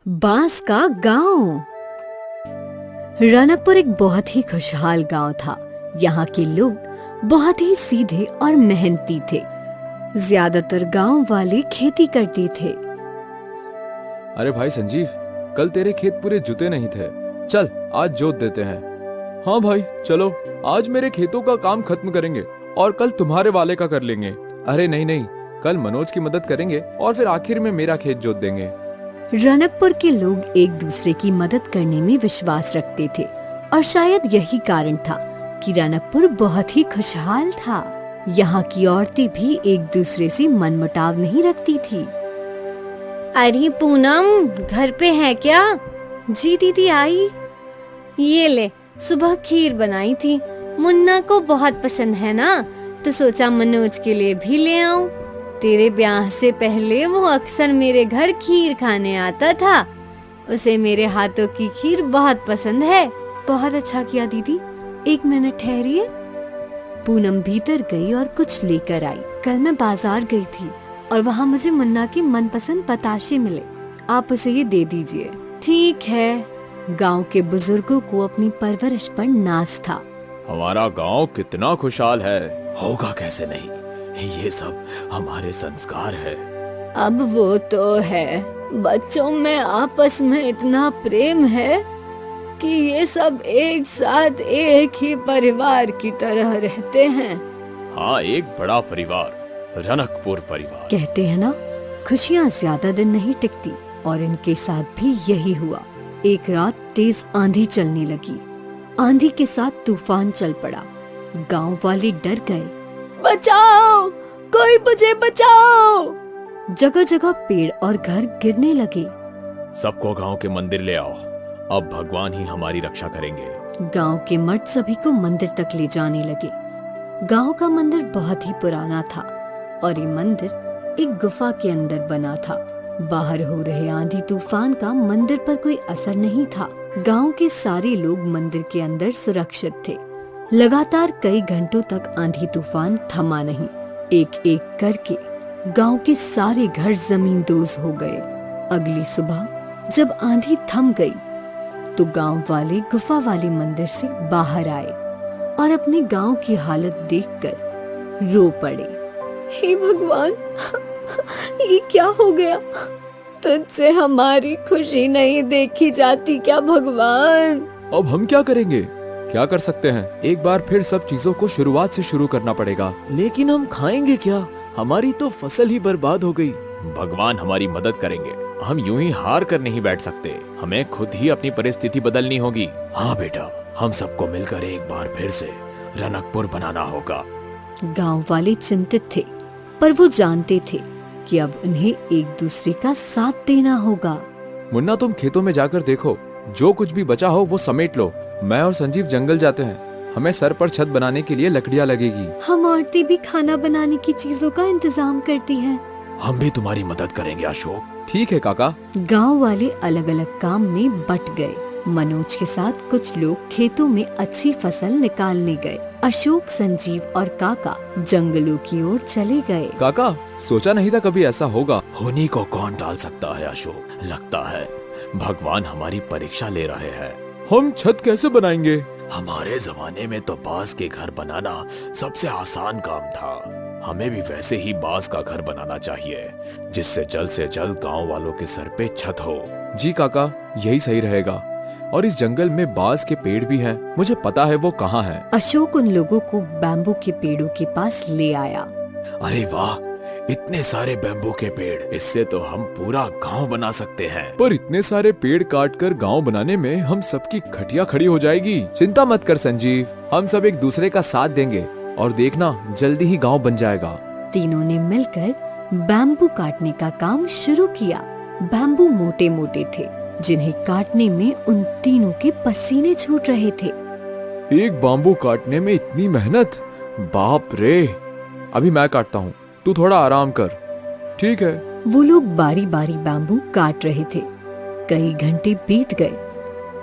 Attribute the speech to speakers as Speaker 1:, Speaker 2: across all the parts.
Speaker 1: बांस का गांव। रनकपुर एक बहुत ही खुशहाल गांव था। यहाँ के लोग बहुत ही सीधे और मेहनती थे। ज्यादातर गांव वाले खेती करते थे।
Speaker 2: अरे भाई संजीव, कल तेरे खेत पूरे जुते नहीं थे। चल आज जोत देते हैं। हाँ भाई चलो, आज मेरे खेतों का काम खत्म करेंगे और कल तुम्हारे वाले का कर लेंगे। अरे नहीं नहीं, कल मनोज की मदद करेंगे और फिर आखिर में मेरा खेत जोत देंगे।
Speaker 1: रनकपुर के लोग एक दूसरे की मदद करने में विश्वास रखते थे और शायद यही कारण था कि रनकपुर बहुत ही खुशहाल था। यहाँ की औरतें भी एक दूसरे से मनमुटाव नहीं रखती थी।
Speaker 3: अरे पूनम, घर पे है क्या?
Speaker 1: जी दीदी आई।
Speaker 3: ये ले, सुबह खीर बनाई थी, मुन्ना को बहुत पसंद है ना, तो सोचा मनोज के लिए भी ले आऊं। तेरे ब्याह से पहले वो अक्सर मेरे घर खीर खाने आता था। उसे मेरे हाथों की खीर बहुत पसंद है।
Speaker 1: बहुत अच्छा किया दीदी, एक मिनट ठहरिए। पूनम भीतर गई और कुछ लेकर आई। कल मैं बाजार गई थी और वहाँ मुझे मुन्ना के मनपसंद बताशे मिले। आप उसे ये दे दीजिए।
Speaker 3: ठीक है।
Speaker 1: गांव के बुजुर्गों को अपनी परवरिश पर नाज था।
Speaker 2: हमारा गांव कितना खुशहाल है, होगा कैसे नहीं, ये सब हमारे संस्कार है।
Speaker 3: अब वो तो है, बच्चों में आपस में इतना प्रेम है कि ये सब एक साथ एक ही परिवार की तरह रहते हैं।
Speaker 2: हाँ, एक बड़ा परिवार, रनकपुर परिवार।
Speaker 1: कहते हैं ना, खुशियाँ ज्यादा दिन नहीं टिकती, और इनके साथ भी यही हुआ। एक रात तेज आंधी चलने लगी। आंधी के साथ तूफान चल पड़ा। गांव वाले डर गए।
Speaker 3: बचाओ, कोई मुझे बचाओ।
Speaker 1: जगह जगह पेड़ और घर गिरने लगे।
Speaker 2: सबको गांव के मंदिर ले आओ, अब भगवान ही हमारी रक्षा करेंगे।
Speaker 1: गांव के मर्द सभी को मंदिर तक ले जाने लगे। गांव का मंदिर बहुत ही पुराना था और ये मंदिर एक गुफा के अंदर बना था। बाहर हो रहे आंधी तूफान का मंदिर पर कोई असर नहीं था। गांव के सारे लोग मंदिर के अंदर सुरक्षित थे। लगातार कई घंटों तक आंधी तूफान थमा नहीं। एक एक करके गांव के सारे घर जमींदोज हो गए। अगली सुबह जब आंधी थम गई तो गांव वाले गुफा वाले मंदिर से बाहर आए और अपने गांव की हालत देखकर रो पड़े।
Speaker 3: हे भगवान, ये क्या हो गया? तुझसे हमारी खुशी नहीं देखी जाती क्या भगवान?
Speaker 2: अब हम क्या करेंगे? क्या कर सकते हैं? एक बार फिर सब चीजों को शुरुआत से शुरू करना पड़ेगा। लेकिन हम खाएंगे क्या? हमारी तो फसल ही बर्बाद हो गई। भगवान हमारी मदद करेंगे। हम यूं ही हार कर नहीं बैठ सकते, हमें खुद ही अपनी परिस्थिति बदलनी होगी। हाँ बेटा, हम सबको मिलकर एक बार फिर से रनकपुर बनाना होगा।
Speaker 1: गांव वाले चिंतित थे, पर वो जानते थे कि अब उन्हें एक दूसरे का साथ देना होगा।
Speaker 2: मुन्ना, तुम खेतों में जाकर देखो, जो कुछ भी बचा हो वो समेट लो। मैं और संजीव जंगल जाते हैं, हमें सर पर छत बनाने के लिए लकड़ियाँ लगेगी।
Speaker 1: हम औरतें भी खाना बनाने की चीजों का इंतजाम करती हैं।
Speaker 2: हम भी तुम्हारी मदद करेंगे अशोक। ठीक है काका।
Speaker 1: गांव वाले अलग अलग काम में बट गए। मनोज के साथ कुछ लोग खेतों में अच्छी फसल निकालने गए। अशोक, संजीव और काका जंगलों की ओर चले गए।
Speaker 2: काका, सोचा नहीं था कभी ऐसा होगा। होने को कौन टाल सकता है अशोक? लगता है भगवान हमारी परीक्षा ले रहे हैं। हम छत कैसे बनाएंगे? हमारे जमाने में तो बांस के घर बनाना सबसे आसान काम था। हमें भी वैसे ही बांस का घर बनाना चाहिए, जिससे जल्द से जल्द गांव वालों के सर पे छत हो। जी काका, यही सही रहेगा। और इस जंगल में बांस के पेड़ भी हैं, मुझे पता है वो कहाँ हैं।
Speaker 1: अशोक उन लोगों को बैम्बू के पेड़ों के पास ले आया।
Speaker 2: अरे वाह, इतने सारे बैम्बू के पेड़, इससे तो हम पूरा गांव बना सकते हैं। पर इतने सारे पेड़ काटकर गांव बनाने में हम सबकी खटिया खड़ी हो जाएगी। चिंता मत कर संजीव, हम सब एक दूसरे का साथ देंगे और देखना जल्दी ही गांव बन जाएगा।
Speaker 1: तीनों ने मिलकर बैम्बू काटने का काम शुरू किया। बैम्बू मोटे मोटे थे, जिन्हें काटने में उन तीनों के पसीने छूट रहे थे।
Speaker 2: एक बाम्बू काटने में इतनी मेहनत, बाप रे। अभी मैं काटता हूँ, तू थोड़ा आराम कर। ठीक है।
Speaker 1: वो लोग बारी बारी बैम्बू काट रहे थे। कई घंटे बीत गए,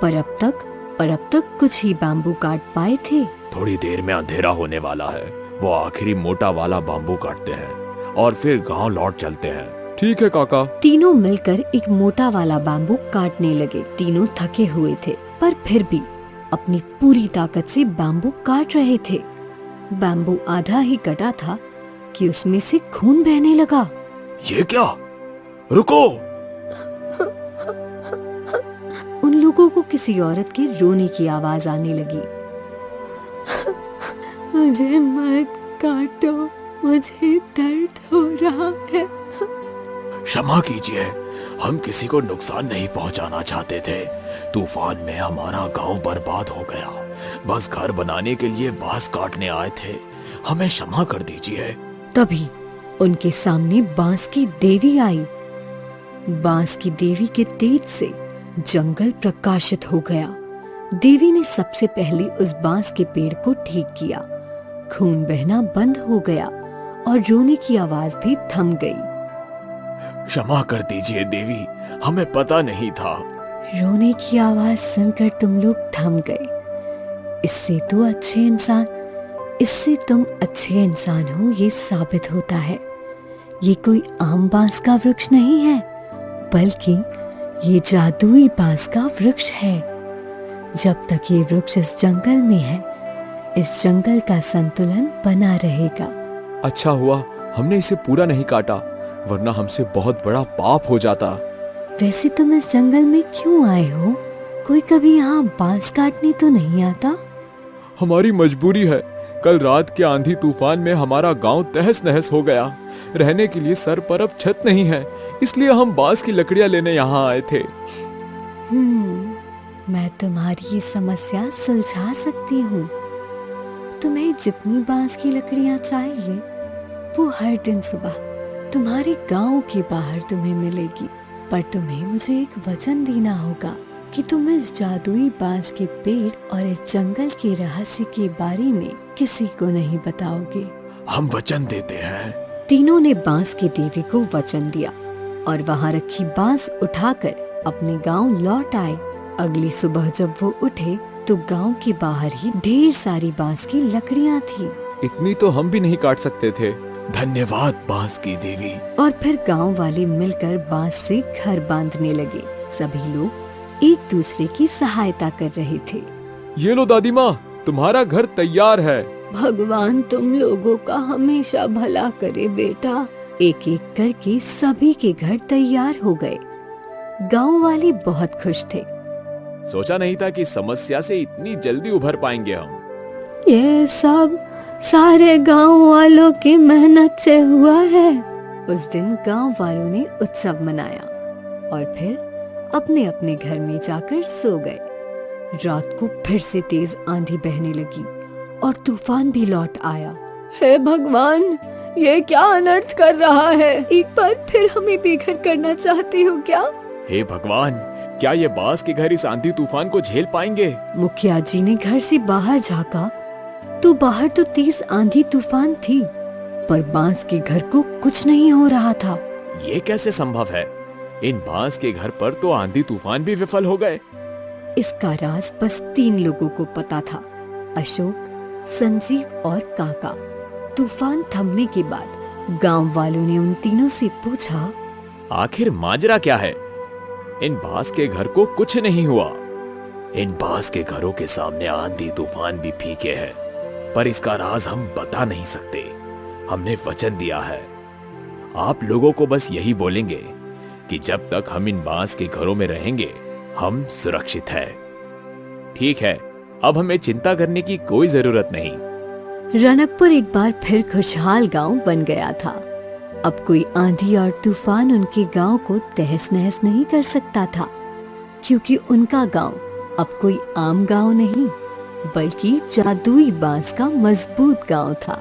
Speaker 1: पर अब तक कुछ ही बैम्बू काट पाए थे।
Speaker 2: थोड़ी देर में अंधेरा होने वाला है। वो आखिरी मोटा वाला बाम्बू काटते हैं और फिर गांव लौट चलते हैं। ठीक है काका।
Speaker 1: तीनों मिलकर एक मोटा वाला बैम्बू काटने लगे। तीनों थके हुए थे पर फिर भी अपनी पूरी ताकत से बैम्बू काट रहे थे। बैम्बू आधा ही कटा था कि उसमें से खून बहने लगा।
Speaker 2: ये क्या? रुको!
Speaker 1: उन लोगों को किसी औरत के रोने की आवाज आने लगी। मुझे मत काटो, मुझे दर्द हो रहा है।
Speaker 2: क्षमा कीजिए, हम किसी को नुकसान नहीं पहुंचाना चाहते थे। तूफान में हमारा गांव बर्बाद हो गया। बस घर बनाने के लिए बांस काटने आए थे। हमें क्षमा कर दीजिए।
Speaker 1: तभी उनके सामने बांस की देवी आई। बांस की देवी के तेज से जंगल प्रकाशित हो गया। देवी ने सबसे पहले उस बांस के पेड़ को ठीक किया। खून बहना बंद हो गया और रोने की आवाज भी थम गई।
Speaker 2: क्षमा कर दीजिए देवी, हमें पता नहीं था।
Speaker 1: रोने की आवाज सुनकर तुम लोग थम गए। इससे तुम अच्छे इंसान हो ये साबित होता है। ये कोई आम बांस का वृक्ष नहीं है, बल्कि ये जादुई बांस का वृक्ष है। जब तक ये वृक्ष इस जंगल में है, इस जंगल का संतुलन बना रहेगा।
Speaker 2: अच्छा हुआ हमने इसे पूरा नहीं काटा, वरना हमसे बहुत बड़ा पाप हो जाता।
Speaker 1: वैसे तुम इस जंगल में क्यों आए हो? कोई कभी यहाँ बांस काटने तो नहीं आता?
Speaker 2: हमारी मजबूरी है। कल रात के आंधी तूफान में हमारा गांव तहस नहस हो गया। रहने के लिए सर पर अब छत नहीं है, इसलिए हम बांस की लकड़ियां लेने यहाँ आए थे।
Speaker 1: मैं तुम्हारी ये समस्या सुलझा सकती हूँ। तुम्हें जितनी बांस की लकड़ियाँ चाहिए वो हर दिन सुबह तुम्हारे गांव के बाहर तुम्हें मिलेगी। पर तुम्हें मुझे एक वचन देना होगा कि तुम इस जादुई बांस के पेड़ और इस जंगल के रहस्य के बारे में किसी को नहीं बताओगे।
Speaker 2: हम वचन देते हैं।
Speaker 1: तीनों ने बांस की देवी को वचन दिया और वहाँ रखी बांस उठाकर अपने गांव लौट आए। अगली सुबह जब वो उठे तो गांव के बाहर ही ढेर सारी बांस की लकड़ियाँ थी।
Speaker 2: इतनी तो हम भी नहीं काट सकते थे। धन्यवाद बांस की देवी।
Speaker 1: और फिर गांव वाले मिलकर बांस से घर बांधने लगे। सभी लोग एक दूसरे की सहायता कर रहे थे।
Speaker 2: ये लो दादी माँ, तुम्हारा घर तैयार है।
Speaker 1: भगवान तुम लोगों का हमेशा भला करे बेटा। एक एक करके सभी के घर तैयार हो गए। गांव वाले बहुत खुश थे।
Speaker 2: सोचा नहीं था कि समस्या से इतनी जल्दी उभर पाएंगे हम।
Speaker 1: ये सब सारे गांव वालों की मेहनत से हुआ है। उस दिन गांव वालों ने उत्सव मनाया और फिर अपने अपने घर में जाकर सो गए। रात को फिर से तेज आंधी बहने लगी और तूफान भी लौट आया। हे भगवान, ये क्या अनर्थ कर रहा है? एक बार फिर हमें बेघर करना चाहते हो क्या?
Speaker 2: हे भगवान, क्या ये बांस के घर इस आंधी तूफान को झेल पाएंगे?
Speaker 1: मुखिया जी ने घर से बाहर झांका तो बाहर तो तेज आंधी तूफान थी, पर बांस के घर को कुछ नहीं हो रहा था।
Speaker 2: ये कैसे संभव है? इन बांस के घर पर तो आंधी तूफान भी विफल हो गए।
Speaker 1: इसका राज बस 3 लोगों को पता था, अशोक, संजीव और काका। तूफान थमने के बाद गांव वालों ने उन तीनों से पूछा,
Speaker 2: आखिर माजरा क्या है? इन बांस के घर को कुछ नहीं हुआ। इन बांस के घरों के सामने आंधी तूफान भी फीके हैं, पर इसका राज हम बता नहीं सकते। हमने वचन दिया है। आप लोगों को बस यही बोलेंगे कि जब तक हम इन बांस के घरों में रहेंगे, हम सुरक्षित हैं। ठीक है, अब हमें चिंता करने की कोई जरूरत नहीं।
Speaker 1: रनकपुर एक बार फिर खुशहाल गांव बन गया था। अब कोई आंधी और तूफान उनके गांव को तहस नहस नहीं कर सकता था, क्योंकि उनका गांव अब कोई आम गांव नहीं, बल्कि जादुई बांस का मजबूत गांव था।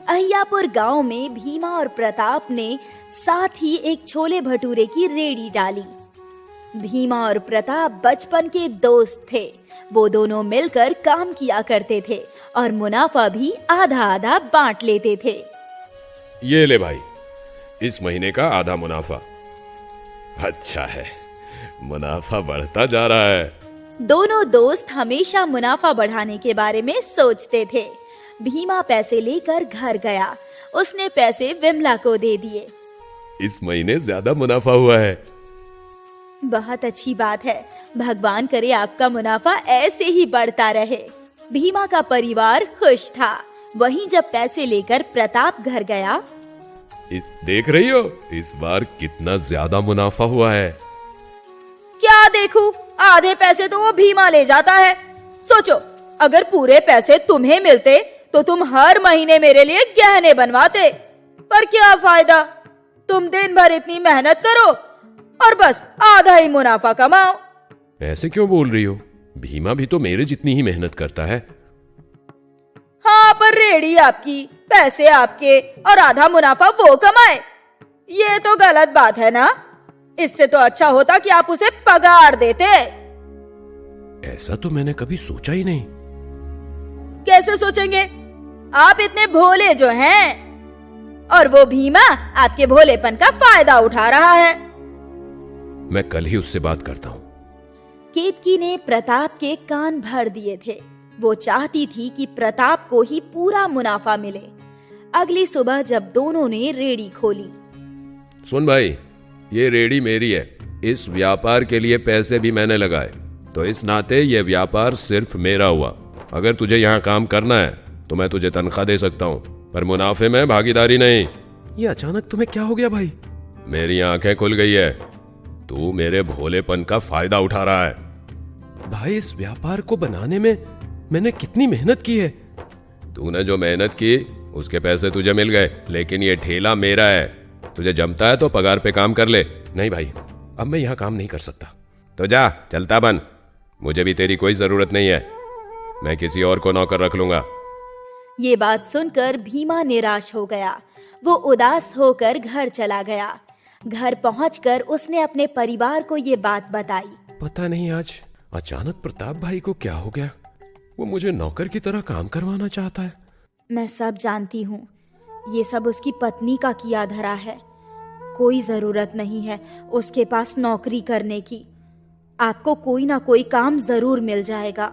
Speaker 4: अहियापुर गांव में भीमा और प्रताप ने साथ ही एक छोले भटूरे की रेड़ी डाली। भीमा और प्रताप बचपन के दोस्त थे। वो दोनों मिलकर काम किया करते थे और मुनाफा भी आधा आधा बांट लेते थे।
Speaker 5: ये ले भाई, इस महीने का आधा मुनाफा। अच्छा है, मुनाफा बढ़ता जा रहा है।
Speaker 4: दोनों दोस्त हमेशा मुनाफा बढ़ाने के बारे में सोचते थे। भीमा पैसे लेकर घर गया। उसने पैसे विमला को दे दिए।
Speaker 5: इस महीने ज्यादा मुनाफा हुआ है।
Speaker 4: बहुत अच्छी बात है। भगवान करे आपका मुनाफा ऐसे ही बढ़ता रहे। भीमा का परिवार खुश था। वहीं जब पैसे लेकर प्रताप घर गया,
Speaker 5: देख रही हो इस बार कितना ज्यादा मुनाफा हुआ है।
Speaker 4: क्या देखूं, आधे पैसे तो वो भीमा ले जाता है। सोचो, अगर पूरे पैसे तुम्हें मिलते तो तुम हर महीने मेरे लिए गहने बनवाते। पर क्या फायदा, तुम दिन भर इतनी मेहनत करो और बस आधा ही मुनाफा कमाओ।
Speaker 5: ऐसे क्यों बोल रही हो? भीमा भी तो मेरे जितनी ही मेहनत करता है।
Speaker 4: हाँ, पर रेडी आपकी, पैसे आपके और आधा मुनाफा वो कमाए, ये तो गलत बात है ना। इससे तो अच्छा होता कि आप उसे पगार देते।
Speaker 5: ऐसा तो मैंने कभी सोचा ही नहीं।
Speaker 4: कैसे सोचेंगे, आप इतने भोले जो हैं, और वो भीमा आपके भोलेपन का फायदा उठा रहा है।
Speaker 5: मैं कल ही उससे बात करता हूँ।
Speaker 4: केतकी ने प्रताप के कान भर दिए थे। वो चाहती थी कि प्रताप को ही पूरा मुनाफा मिले। अगली सुबह जब दोनों ने रेड़ी खोली,
Speaker 5: सुन भाई, ये रेड़ी मेरी है। इस व्यापार के लिए पैसे भी मैंने लगाए, तो इस नाते ये व्यापार सिर्फ मेरा हुआ। अगर तुझे यहाँ काम करना है तो मैं तुझे तनख्वाह दे सकता हूँ, पर मुनाफे में भागीदारी नहीं।
Speaker 2: ये अचानक तुम्हें क्या हो गया भाई?
Speaker 5: मेरी आंखें खुल गई है। तू मेरे भोलेपन का फायदा उठा रहा है।
Speaker 2: भाई, इस व्यापार को बनाने में मैंने कितनी मेहनत की है।
Speaker 5: तूने जो मेहनत की उसके पैसे तुझे मिल गए, लेकिन ये ठेला मेरा है। तुझे जमता है तो पगार पे काम कर ले।
Speaker 2: नहीं भाई, अब मैं यहाँ काम नहीं कर सकता।
Speaker 5: तो जा, चलता बन। मुझे भी तेरी कोई जरूरत नहीं है। मैं किसी और को नौकर रख लूंगा।
Speaker 4: ये बात सुनकर भीमा निराश हो गया। वो उदास होकर घर चला गया। घर पहुंचकर उसने अपने परिवार को ये बात बताई।
Speaker 2: पता नहीं आज अचानक प्रताप भाई को क्या हो गया। वो मुझे नौकर की तरह काम करवाना चाहता है।
Speaker 4: मैं सब जानती हूँ, ये सब उसकी पत्नी का किया धरा है। कोई जरूरत नहीं है उसके पास नौकरी करने की। आपको कोई ना कोई काम जरूर मिल जाएगा।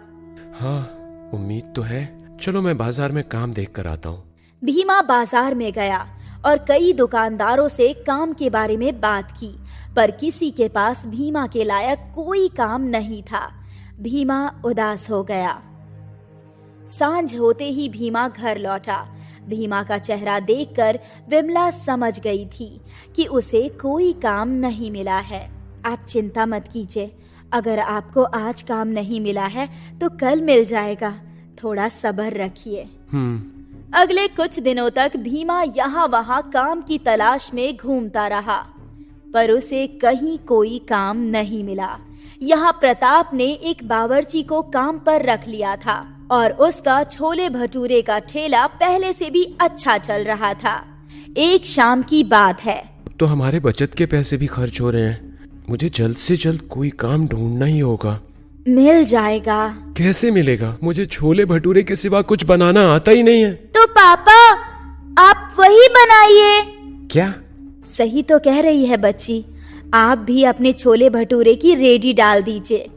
Speaker 2: हाँ, उम्मीद तो है। चलो मैं बाजार में काम देख कर आता हूँ।
Speaker 4: भीमा बाजार में गया और कई दुकानदारों से काम के बारे में बात की, पर किसी के पास भीमा के लायक कोई काम नहीं था। भीमा उदास हो गया। सांझ होते ही भीमा घर लौटा। भीमा का चेहरा देखकर विमला समझ गई थी कि उसे कोई काम नहीं मिला है। आप चिंता मत कीजिए, अगर आपको आज काम नहीं मिला है तो कल मिल जाएगा। थोड़ा सब्र रखिए। अगले कुछ दिनों तक भीमा यहाँ वहाँ काम की तलाश में घूमता रहा, पर उसे कहीं कोई काम नहीं मिला। यहाँ प्रताप ने एक बावर्ची को काम पर रख लिया था और उसका छोले भटूरे का ठेला पहले से भी अच्छा चल रहा था। एक शाम की बात है।
Speaker 2: तो हमारे बचत के पैसे भी खर्च हो रहे हैं। मुझे जल्द से जल्द कोई काम ढूंढना ही होगा।
Speaker 4: मिल जाएगा।
Speaker 2: कैसे मिलेगा? मुझे छोले भटूरे के सिवा कुछ बनाना आता ही नहीं है।
Speaker 4: तो पापा, आप वही बनाइए।
Speaker 2: क्या?
Speaker 4: सही तो कह रही है बच्ची। आप भी अपने छोले भटूरे की रेडी डाल दीजिए।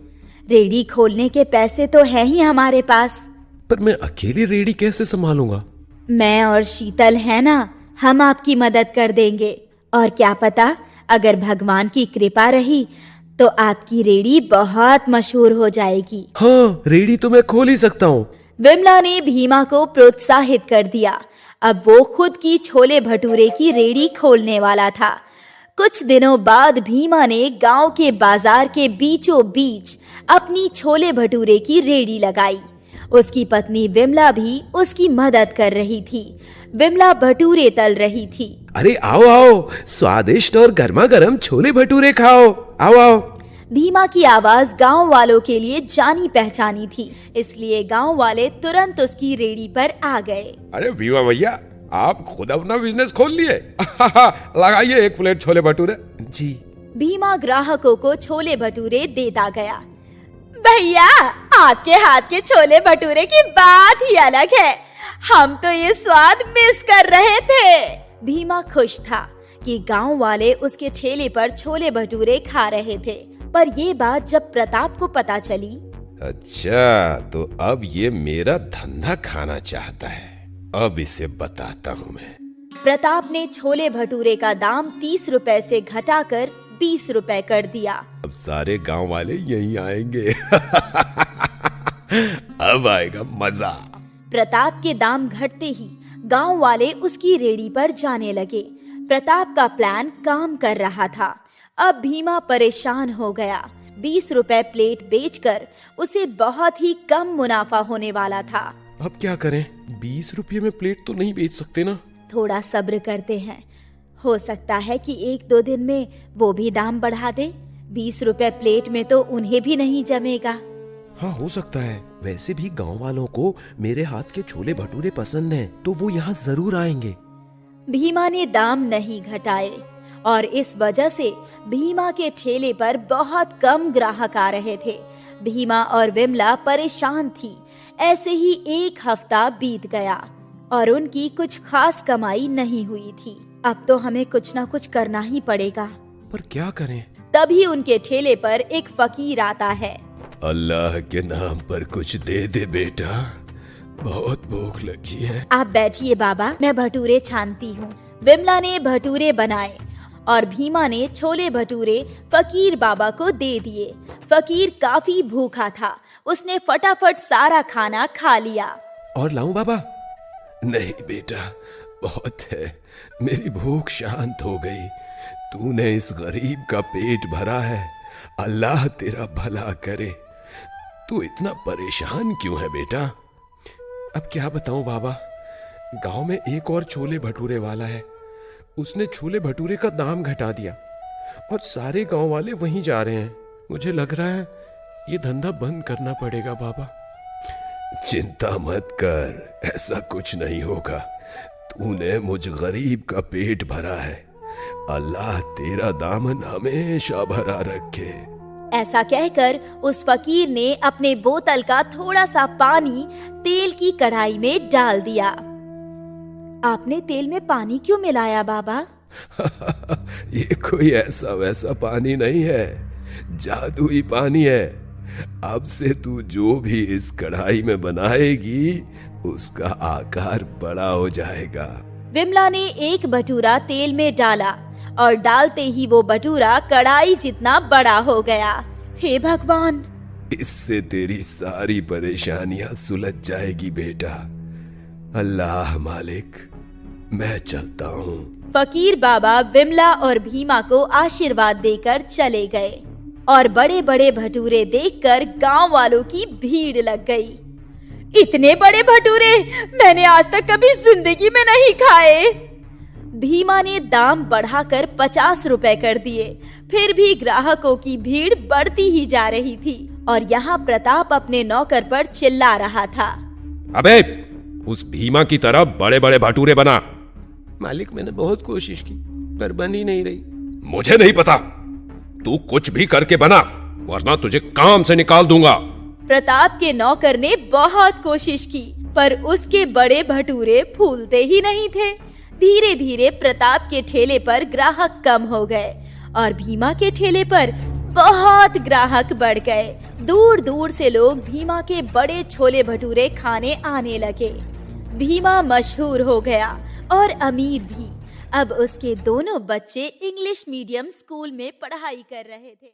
Speaker 4: रेडी खोलने के पैसे तो है ही हमारे पास।
Speaker 2: पर मैं अकेली रेडी कैसे संभालूंगा?
Speaker 4: मैं और शीतल है ना, हम आपकी मदद कर देंगे। और क्या पता, अगर भगवान की कृपा रही तो आपकी रेडी बहुत मशहूर हो जाएगी।
Speaker 2: हाँ, रेडी तो मैं खोल ही सकता हूँ।
Speaker 4: विमला ने भीमा को प्रोत्साहित कर दिया। अब वो खुद की छोले भटूरे की रेडी खोलने वाला था। कुछ दिनों बाद भीमा ने गांव के बाजार के बीचों बीच अपनी छोले भटूरे की रेडी लगाई। उसकी पत्नी विमला भी उसकी मदद कर रही थी। विमला भटूरे तल रही थी।
Speaker 2: अरे आओ आओ, स्वादिष्ट और गर्मा गर्म छोले भटूरे खाओ। आओ आओ।
Speaker 4: भीमा की आवाज गांव वालों के लिए जानी पहचानी थी, इसलिए गांव वाले तुरंत उसकी रेडी पर आ गए।
Speaker 5: अरे भीमा भैया, आप खुद अपना बिजनेस खोल लिए। लगाइए एक प्लेट छोले भटूरे।
Speaker 2: जी।
Speaker 4: भीमा ग्राहकों को छोले भटूरे देता गया। भैया, आपके हाथ के छोले भटूरे की बात ही अलग है। हम तो ये स्वाद मिस कर रहे थे। भीमा खुश था कि गांव वाले उसके ठेले पर छोले भटूरे खा रहे थे, पर ये बात जब प्रताप को पता चली।
Speaker 5: अच्छा, तो अब ये मेरा धंधा खाना चाहता है। अब इसे बताता हूँ मैं।
Speaker 4: प्रताप ने छोले भटूरे का दाम 30 रुपए से घटाकर 20 रुपए कर दिया।
Speaker 5: अब सारे गांव वाले यहीं आएंगे। अब आएगा मजा।
Speaker 4: प्रताप के दाम घटते ही गांव वाले उसकी रेडी पर जाने लगे। प्रताप का प्लान काम कर रहा था। अब भीमा परेशान हो गया। 20 रुपए प्लेट बेचकर उसे बहुत ही कम मुनाफा होने वाला था।
Speaker 5: अब क्या करें? 20 रुपये में प्लेट तो नहीं बेच सकते ना।
Speaker 4: थोड़ा सब्र करते हैं, हो सकता है कि 1-2 दिन में वो भी दाम बढ़ा दे। 20 रुपए प्लेट में तो उन्हें भी नहीं जमेगा।
Speaker 6: हाँ, हो सकता है। वैसे भी गांव वालों को मेरे हाथ के छोले भटूरे पसंद हैं, तो वो यहाँ जरूर आएंगे।
Speaker 4: भीमा ने दाम नहीं घटाए और इस वजह से भीमा के ठेले पर बहुत कम ग्राहक आ रहे थे। भीमा और विमला परेशान थी। ऐसे ही 1 हफ्ता बीत गया और उनकी कुछ खास कमाई नहीं हुई थी। अब तो हमें कुछ ना कुछ करना ही पड़ेगा।
Speaker 6: पर क्या करें?
Speaker 4: तभी उनके ठेले पर एक फकीर आता है।
Speaker 5: अल्लाह के नाम पर कुछ दे दे बेटा, बहुत भूख लगी है।
Speaker 4: आप बैठिए बाबा, मैं भटूरे छानती हूँ। विमला ने भटूरे बनाए और भीमा ने छोले भटूरे फकीर बाबा को दे दिए। फकीर काफी भूखा था। उसने फटाफट सारा खाना खा लिया।
Speaker 6: और लाऊं बाबा?
Speaker 5: नहीं बेटा, बहुत है। मेरी भूख शांत हो गई। तूने इस गरीब का पेट भरा है, अल्लाह तेरा भला करे। तू इतना परेशान क्यों है बेटा?
Speaker 6: अब क्या बताऊं बाबा, गांव में एक और छोले भटूरे वाला है। उसने छोले भटूरे का दाम घटा दिया और सारे गांव वाले वहीं जा रहे हैं। मुझे लग रहा है ये धंधा बंद करना पड़ेगा बाबा।
Speaker 5: चिंता मत कर, ऐसा कुछ नहीं होगा। तूने मुझ गरीब का पेट भरा है, अल्लाह तेरा दामन हमेशा भरा रखे।
Speaker 4: ऐसा कहकर उस फकीर ने अपने बोतल का थोड़ा सा पानी तेल की कढ़ाई में डाल दिया। आपने तेल में पानी क्यों मिलाया बाबा?
Speaker 5: ये कोई ऐसा वैसा पानी नहीं है, जादुई पानी है। अब से तू जो भी इस कढ़ाई में बनाएगी उसका आकार बड़ा हो जाएगा।
Speaker 4: विमला ने एक भटूरा तेल में डाला और डालते ही वो भटूरा कढ़ाई जितना बड़ा हो गया। हे भगवान!
Speaker 5: इससे तेरी सारी परेशानियां सुलझ जाएगी बेटा। अल्लाह मालिक, मैं चलता हूँ।
Speaker 4: फकीर बाबा विमला और भीमा को आशीर्वाद देकर चले गए और बड़े बड़े भटूरे देखकर गांव वालों की भीड़ लग गई। इतने बड़े भटूरे मैंने आज तक कभी जिंदगी में नहीं खाए। भीमा ने दाम बढ़ाकर 50 रुपए कर दिए। फिर भी ग्राहकों की भीड़ बढ़ती ही जा रही थी और यहाँ प्रताप अपने नौकर पर चिल्ला रहा था।
Speaker 5: अबे, उस भीमा की तरह बड़े बड़े भटूरे बना।
Speaker 6: मालिक, मैंने बहुत कोशिश की पर बन ही नहीं रही।
Speaker 5: मुझे नहीं पता, तू कुछ भी करके बना वरना तुझे काम से निकाल दूंगा।
Speaker 4: प्रताप के नौकर ने बहुत कोशिश की पर उसके बड़े भटूरे फूलते ही नहीं थे। धीरे धीरे प्रताप के ठेले पर ग्राहक कम हो गए और भीमा के ठेले पर बहुत ग्राहक बढ़ गए। दूर दूर से लोग भीमा के बड़े छोले भटूरे खाने आने लगे। भीमा मशहूर हो गया और अमीर भी। अब उसके दोनों बच्चे इंग्लिश मीडियम स्कूल में पढ़ाई कर रहे थे।